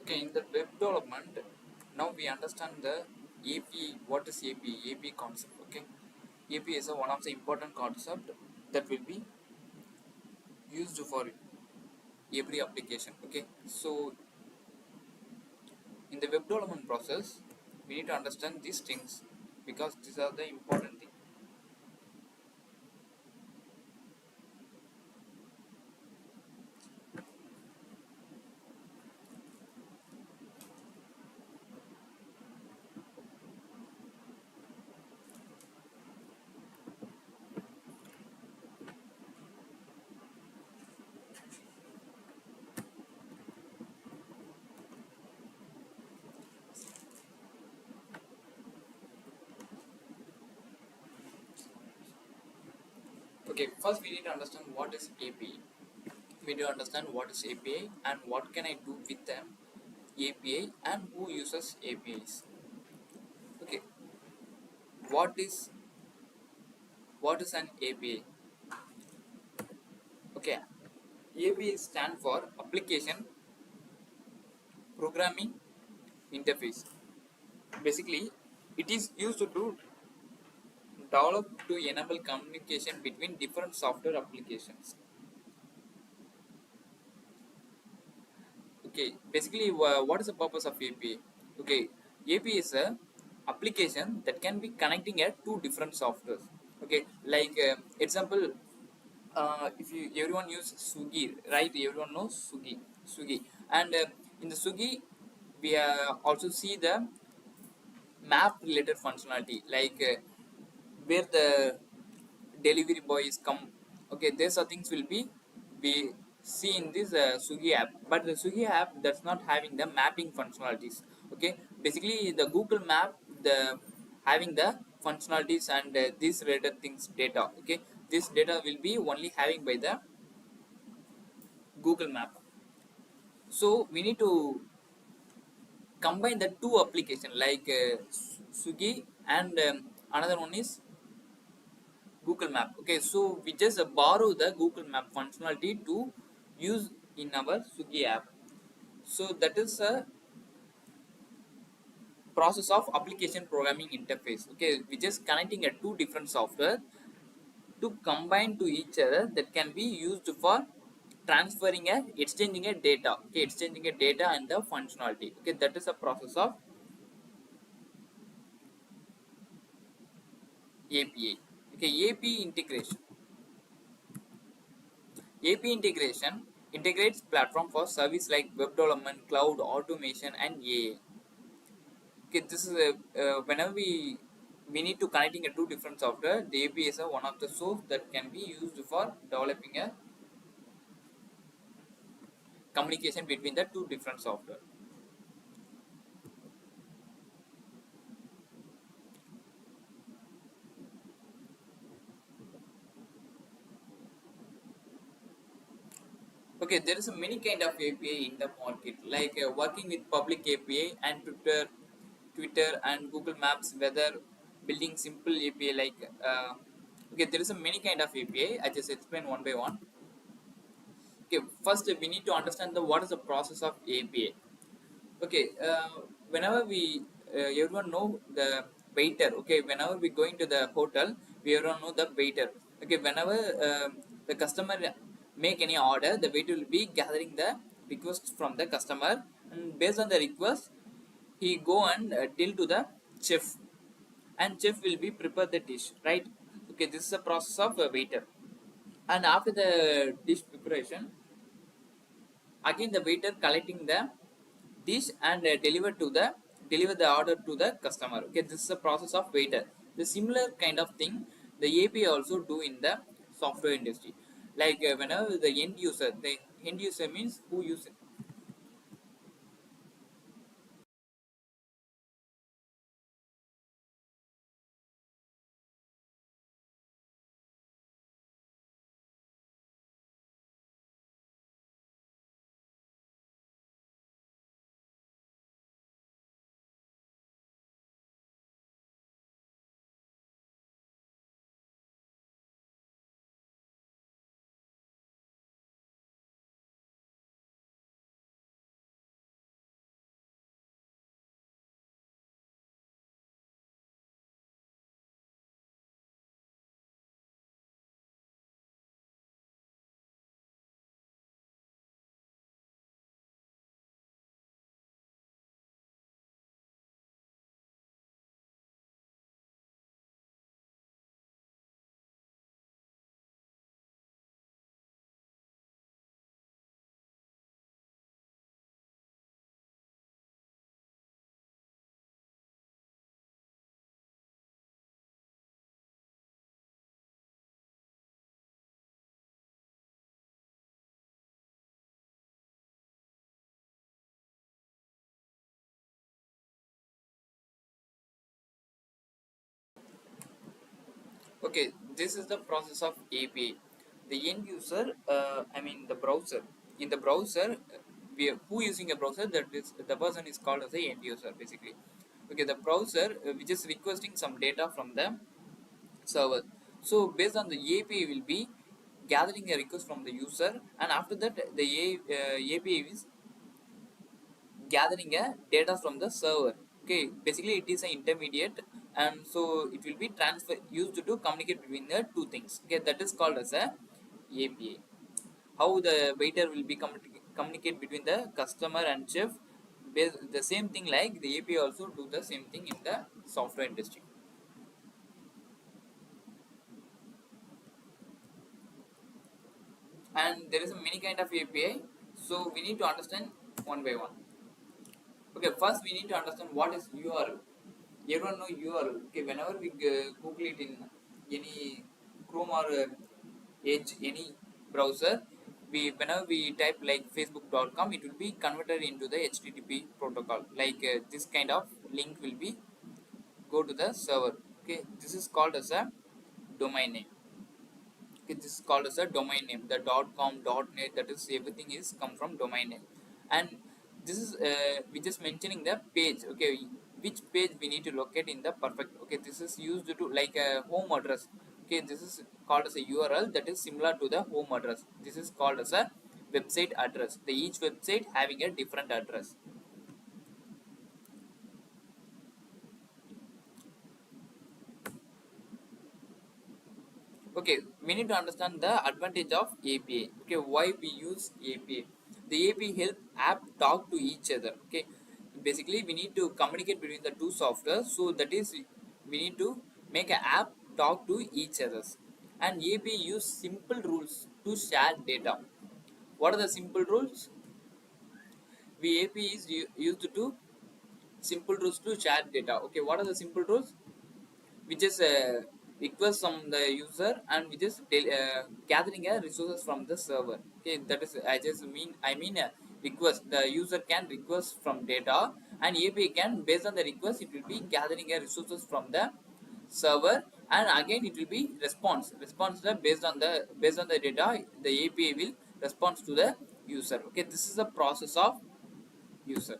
Okay, in the web development, now we understand the API. What is API? API concept. Okay, API is one of the important concept that will be used for every application. Okay, so in the web development process, we need to understand these things because these are the important things. Okay, first we need to understand what is API. We need to understand what is API and what can I do with them API and who uses APIs. Okay, what is an API? Okay, API stand for Application Programming Interface. Basically, it is used to develop to enable communication between different software applications. Okay, basically, what is the purpose of API? Okay, API is a application that can be connecting at two different softwares. Okay, like example, if you everyone use Swiggy, right? Everyone knows Swiggy, and in the Swiggy, we also see the map related functionality, like where the delivery boy is come. Okay, these are things will be we see in this Swiggy app, but the Swiggy app that's not having the mapping functionalities. Okay, basically the Google Map the having the functionalities and these related things data. Okay, this data will be only having by the Google Map. So we need to combine the two application, like Swiggy and another one is Google Map. Okay, so we just borrow the Google Map functionality to use in our Swiggy app. So that is a process of application programming interface. Okay, we just connecting a two different software to combine to each other that can be used for transferring a exchanging a data. Okay, exchanging a data and the functionality. Okay, that is a process of API. Okay, API integration. API integration integrates platform for service like web development, cloud, automation, and AI. Okay, this is whenever we need to connecting a two different software. The API is one of the source that can be used for developing a communication between the two different software. Okay, there is a many kind of API in the market, like working with public API and Twitter and Google Maps, whether building simple API like okay, there is a many kind of API. I just explain one by one. Okay, first we need to understand the what is the process of API. Okay, whenever we everyone know the waiter. Okay, whenever we going to the hotel, we everyone know the waiter. Okay, whenever the customer make any order, the waiter will be gathering the requests from the customer, and based on the request he go and deal to the chef, and chef will be prepare the dish, right? Okay, this is a process of a waiter. And after the dish preparation, again the waiter collecting the dish and deliver the order to the customer. Okay, this is a process of waiter. The similar kind of thing the API also do in the software industry, like whenever the end user means who use Okay, this is the process of API. The end user, I mean the browser. In the browser, who using a browser, that is the person is called as the end user basically. Okay, the browser which is requesting some data from the server. So based on the API will be gathering a request from the user, and after that the API is gathering a data from the server. Okay, basically it is an intermediate, and so it will be transfer used to communicate between the two things. Okay, that is called as a API. How the waiter will be communicate between the customer and chef, the same thing like the API also do the same thing in the software industry. And there is a many kind of API, so we need to understand one by one. Okay, first we need to understand what is URL. Everyone know URL. Okay, whenever we Google it in any Chrome or Edge, any browser, we whenever we type like facebook.com, it will be converted into the HTTP protocol. Like this kind of link will be go to the server. Okay, this is called as a domain name. Okay, this is called as a domain name. The .com, .net, that is everything is come from domain name. And this is we just mentioning the page. Okay, which page we need to locate in the perfect. Okay, this is used to like a home address. Okay, this is called as a URL that is similar to the home address. This is called as a website address. The each website having a different address. Okay, we need to understand the advantage of API. Okay, why we use API? The API help app talk to each other. Okay, basically we need to communicate between the two software, so that is we need to make an app talk to each others. And API use simple rules to share data. What are the simple rules? We API is used to simple rules to share data. Okay, what are the simple rules? We just request from the user, and we just gathering resources from the server. Okay, that is I mean request. The user can request from data, and API can based on the request it will be gathering resources from the server, and again it will be response based on the data. The API will respond to the user. Okay, this is the process of user.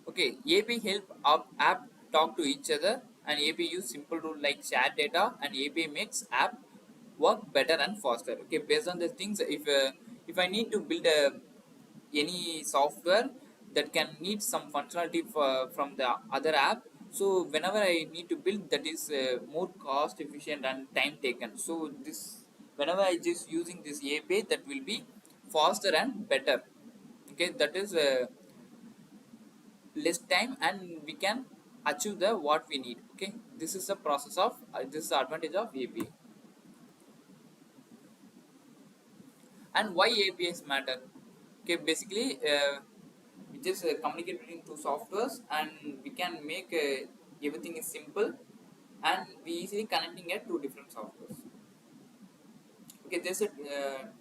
Okay, API help app talk to each other, and API use simple rule like share data, and API makes app work better and faster. Okay, based on the things, if I need to build any software that can need some functionality from the other app, so whenever I need to build, that is more cost efficient and time taken. So this whenever I just using this API, that will be faster and better. Okay, that is less time, and we can achieve the what we need. Okay, this is the process of this is the advantage of API. And why APIs matter? Okay, basically we just communicate between two softwares, and we can make everything is simple, and we easily connecting it to different softwares. Okay, there's a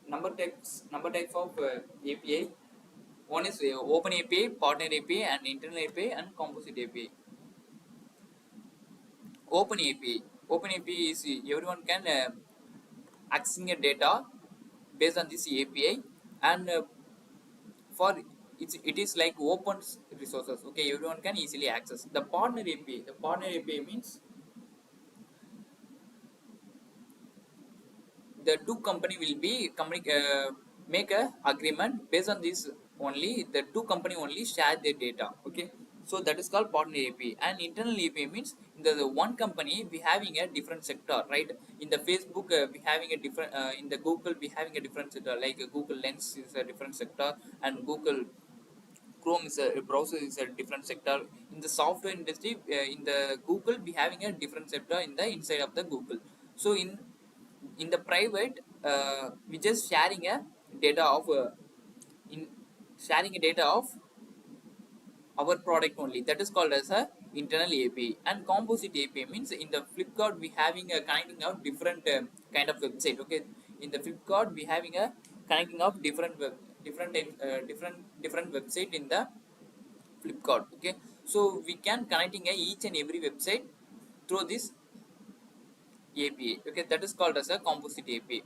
number types of API. One is open API, partner API, and internal API, and composite API. Open API. Open API is everyone can accessing a data based on this API, and for it is like open resources. Okay, everyone can easily access. The partner API. The partner API means the two company will be make a agreement based on this only. The two company only share their data. Okay, so that is called partner API. And internal API means the one company we having a different sector, right? In the Facebook we having a different in the Google we having a different sector, like Google Lens is a different sector, and Google Chrome is a browser is a different sector. In the software industry, in the Google we having a different sector in the inside of the Google. So in the private, we just sharing a data of in sharing a data of our product only. That is called as a internal API. And composite API means in the Flipkart we having a connecting of different kind of website. Okay, in the Flipkart we having a connecting of different different website in the Flipkart. Okay, so we can connecting each and every website through this API. Okay, that is called as a composite API.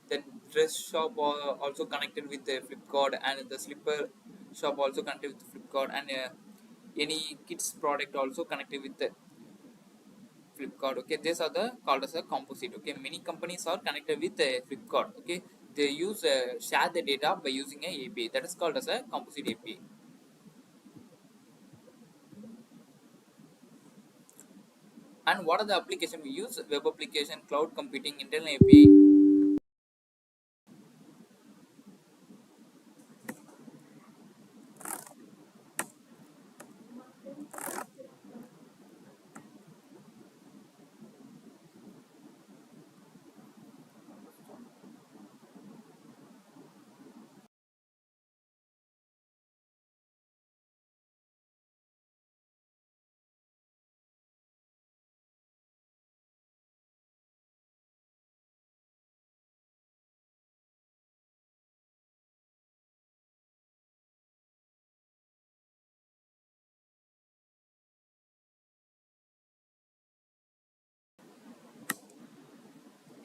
Then dress shop also connected with the Flipkart, and the slipper shop also connected with Flipkart, and any kids product also connected with the Flipkart. Okay, these are the called as a composite. Okay, many companies are connected with Flipkart. Okay, they use share the data by using a API. That is called as a composite API. And what are the application we use? Web application, cloud computing, internal API.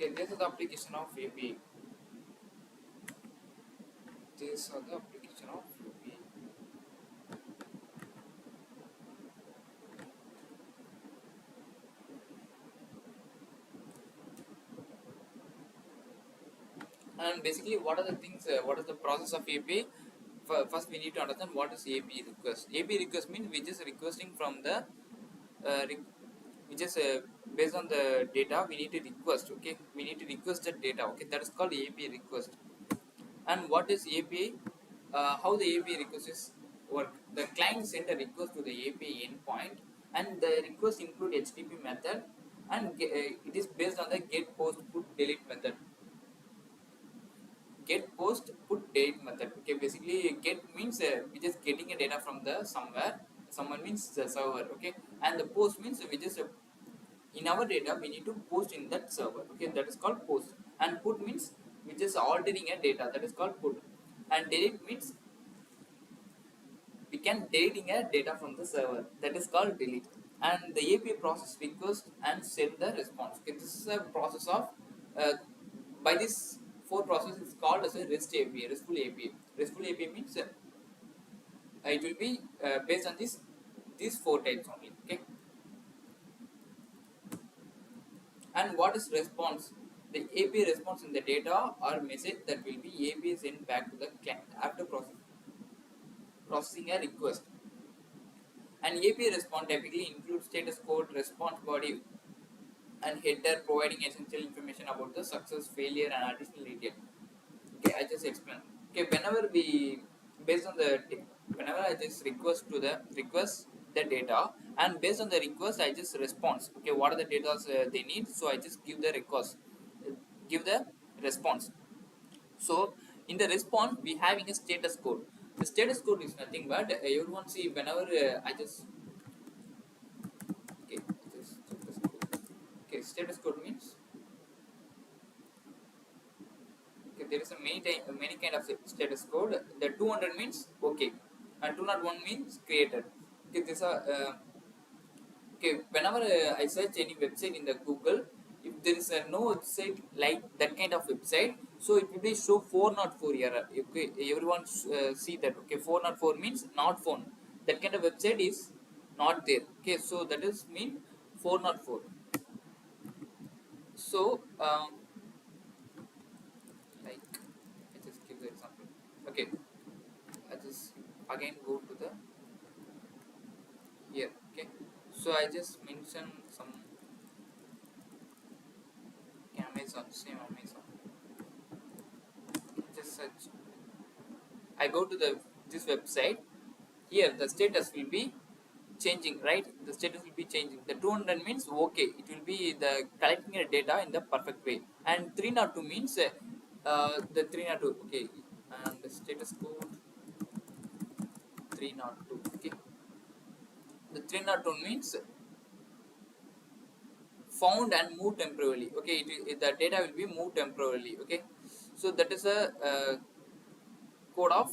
Okay, this is the application of API. These are the application of API. And basically, what are the things? What is the process of API? First, we need to understand what is API request. API request means we just requesting from the we just based on the data we need to request. Okay, we need to request the data. Okay, that is called API request. And what is API? How the API request is work? The client send a request to the API endpoint, and the request include HTTP method, and it is based on the get, post, put, delete method. Get, post, put, delete method. Okay, basically get means we just getting a data from the somewhere. Someone means the server. Okay, and the post means we just in our data we need to post in that server. Okay, that is called post. And put means we just altering a data, that is called put. And delete means we can deleting a data from the server, that is called delete. And the API process request and send the response. Okay, this is a process of by this four process is called as a REST API, RESTful API. RESTful API means it will be based on this these four types only. Okay, and what is response? The API response in the data or message that will be API sent back to the client after processing a request. An API response typically includes status code, response body, and header providing essential information about the success, failure, and additional detail. Okay, I just explain. Okay, whenever I just request the data, and based on the request I just response. Okay, what are the data they need? So I just give the request, give the response. So in the response we having a status code. The status code is nothing but everyone see whenever I just okay, just status code. Okay, status code means okay, there is a many kind of status code. The 200 means okay, and 201 means created. Okay, these are okay. Whenever I search any website in the Google, if there is no website like that kind of website, so it will be show 404 error. Okay, everyone see that. Okay, 404 means not found. That kind of website is not there. Okay, so that is mean 404. So like I just give the example. Okay, I just again go to the here. Okay, so I just mention some Amazon, same Amazon. Just search. I go to the this website. Here the status will be changing, right? The status will be changing. The 200 means okay. It will be the collecting the data in the perfect way. And 302 means the 302. Okay, and the status code 302. Okay, the 302 means found and moved temporarily. Okay, the data will be moved temporarily. Okay, so that is a code of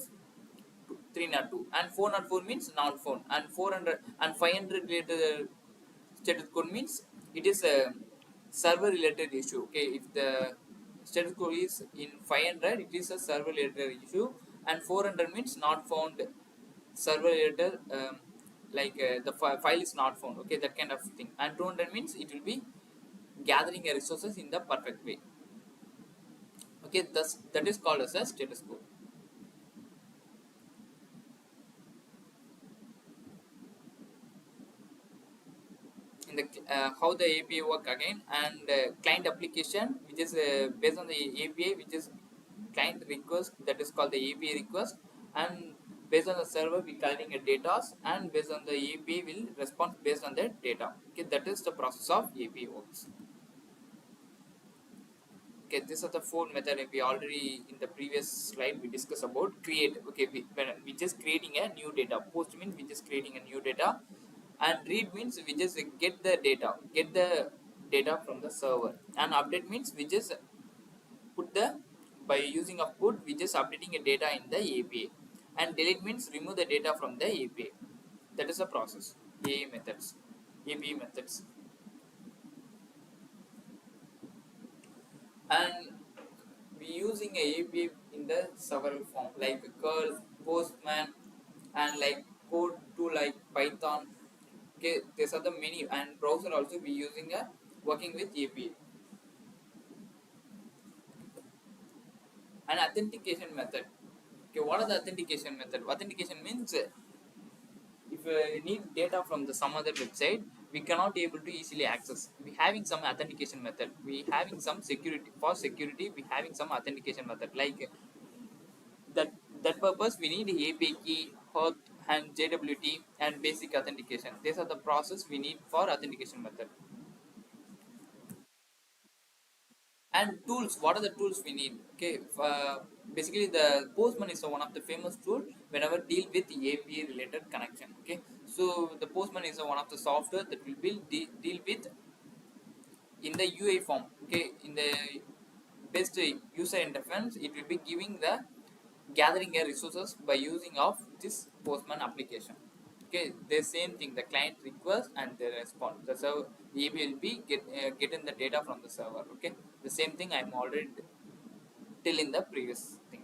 302, and 404 means not found, and 400 and 500 related status code means it is a server related issue. Okay, if the status code is in 500, it is a server related issue, and 400 means not found, server related, the file is not found. Okay, that kind of thing. And 200 means it will be gathering a resources in the perfect way. Okay, thus that is called as a status code. In the how the API work again, and client application, which is based on the API, which is client request, that is called the API request, and based on the server we collecting a data, and based on the API will respond based on the data. Okay, that is the process of API works. Okay, these are the four method we already in the previous slide we discussed about create. Okay, when we just creating a new data. Post means we just creating a new data, and read means we just get the data from the server, and update means we just put the, by using of put we just updating a data in the API, and delete means remove the data from the API. That is the process. AI methods, API methods. And we using a API in the several form like curl, postman, and like code to like Python. Okay, these are the many, and browser also we using a working with API. And authentication method. Okay, what are the authentication method? Authentication means if we need data from the some other website, we cannot able to easily access, we having some authentication method, we having some security, for security we having some authentication method, like that that purpose we need API key, host, and JWT, and basic authentication. These are the process we need for authentication method. And tools, what are the tools we need? Okay, basically the postman is one of the famous tool whenever deal with API related connection. Okay, so the postman is one of the software that will deal with in the UI form. Okay, in the best user interface, it will be giving the gathering a resources by using of this postman application. Okay, the same thing, the client request and the response, the server, the API will be getting the data from the server. Okay, the same thing I'm already till in the previous thing.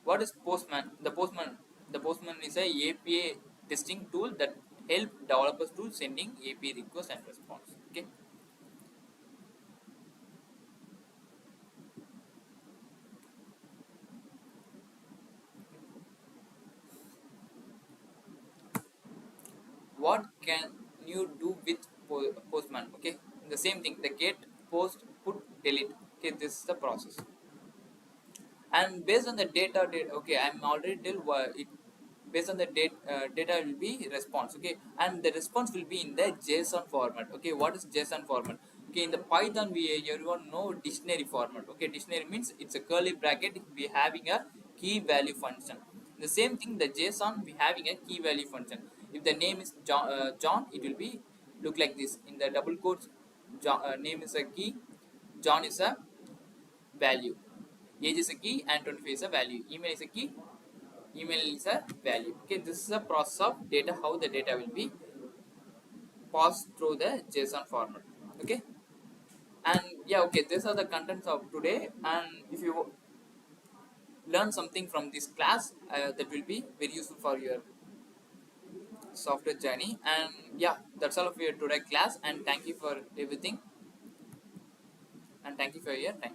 What is postman? The postman is a API testing tool that help developers to sending API request and response. Okay, what can you do with postman? Okay, the same thing, the get, post, put, delete. Okay, this is the process. And based on the data, okay, I'm already tell it, based on the data will be response. Okay, and the response will be in the JSON format. Okay, what is JSON format? Okay, in the Python we everyone know dictionary format. Okay, dictionary means it's a curly bracket, we having a key value function. The same thing, the JSON we having a key value function. If the name is John, it will be look like this in the double quotes. John, name is a key, John is a value, age is a key, and 25 is a value, email is a key, email is a value. Okay, this is a process of data, how the data will be passed through the JSON format. Okay, and yeah, okay, these are the contents of today, and if you learn something from this class, that will be very useful for your software journey. And yeah, that's all of your today class, and thank you for everything, and thank you for your time.